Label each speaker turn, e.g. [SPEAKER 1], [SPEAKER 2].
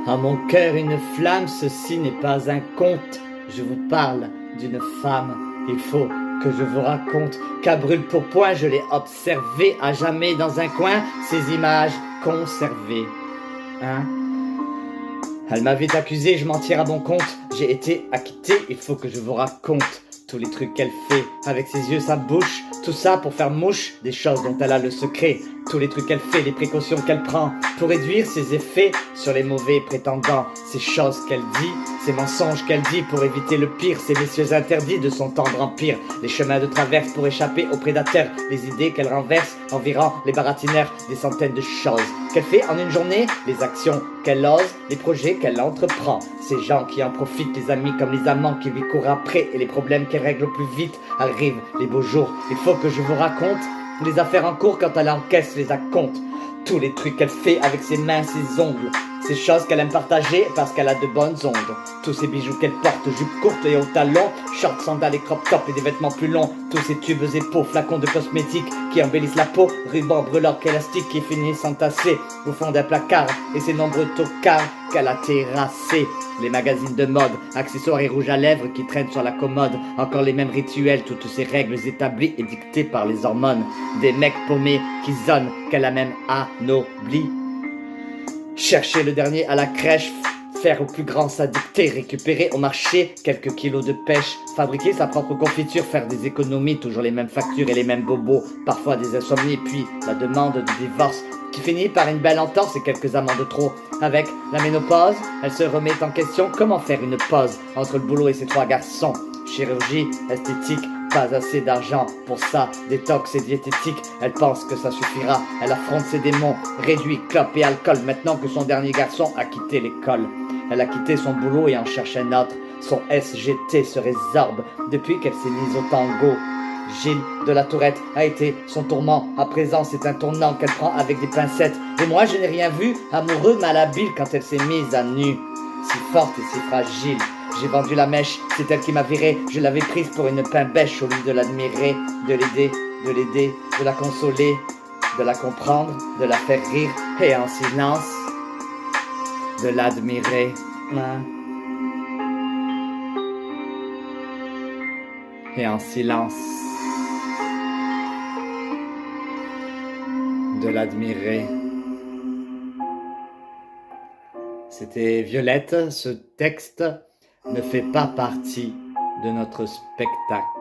[SPEAKER 1] À mon cœur une flamme, ceci n'est pas un conte. Je vous parle d'une femme, il faut que je vous raconte qu'à brûle-pourpoint je l'ai observée à jamais dans un coin, ces images conservées. Hein? Elle m'a vite accusé, je m'en tire à bon compte. J'ai été acquitté, il faut que je vous raconte tous les trucs qu'elle fait, avec ses yeux, sa bouche, tout ça pour faire mouche des choses dont elle a le secret. Tous les trucs qu'elle fait, les précautions qu'elle prend pour réduire ses effets sur les mauvais prétendants. Ces choses qu'elle dit, ces mensonges qu'elle dit pour éviter le pire, ces messieurs interdits de son tendre empire. Les chemins de traverse pour échapper aux prédateurs, les idées qu'elle renverse environ les baratineurs, des centaines de choses qu'elle fait en une journée, les actions qu'elle ose, les projets qu'elle entreprend. Ces gens qui en profitent, les amis comme les amants qui lui courent après et les problèmes qu'elle règle au plus vite. Arrivent les beaux jours, il faut que je vous raconte les affaires en cours quand elle encaisse les acomptes. Tous les trucs qu'elle fait avec ses mains, ses ongles. Ces choses qu'elle aime partager parce qu'elle a de bonnes ondes. Tous ces bijoux qu'elle porte, jupes courtes et hauts talons, shorts, sandales et crop top et des vêtements plus longs. Tous ces tubes et pots, flacons de cosmétiques qui embellissent la peau, rubans, breloques, élastiques qui finissent entassés au fond d'un placard. Et ces nombreux tocards qu'elle a terrassés. Les magazines de mode, accessoires et rouges à lèvres qui traînent sur la commode. Encore les mêmes rituels, toutes ces règles établies et dictées par les hormones. Des mecs paumés qui zonnent qu'elle a même anobli. Chercher le dernier à la crèche, faire au plus grand sa dictée, récupérer au marché quelques kilos de pêche, fabriquer sa propre confiture, faire des économies, toujours les mêmes factures et les mêmes bobos, parfois des insomnies, puis la demande de divorce qui finit par une belle entorse et quelques amants de trop. Avec la ménopause, elle se remet en question comment faire une pause entre le boulot et ses 3 garçons. Chirurgie, esthétique, pas assez d'argent pour ça, détox et diététique, elle pense que ça suffira, elle affronte ses démons, réduit clope et alcool, maintenant que son dernier garçon a quitté l'école. Elle a quitté son boulot et en cherche un autre, son SGT se résorbe depuis qu'elle s'est mise au tango. Gilles de la Tourette a été son tourment, à présent c'est un tournant qu'elle prend avec des pincettes, et moi je n'ai rien vu, amoureux malhabile quand elle s'est mise à nu, si forte et si fragile. J'ai vendu la mèche, c'est elle qui m'a viré. Je l'avais prise pour une pain-bêche au lieu de l'admirer, de l'aider, de la consoler, de la comprendre, de la faire rire et en silence, de l'admirer. Et en silence, de l'admirer. C'était Violette, ce texte ne fait pas partie de notre spectacle.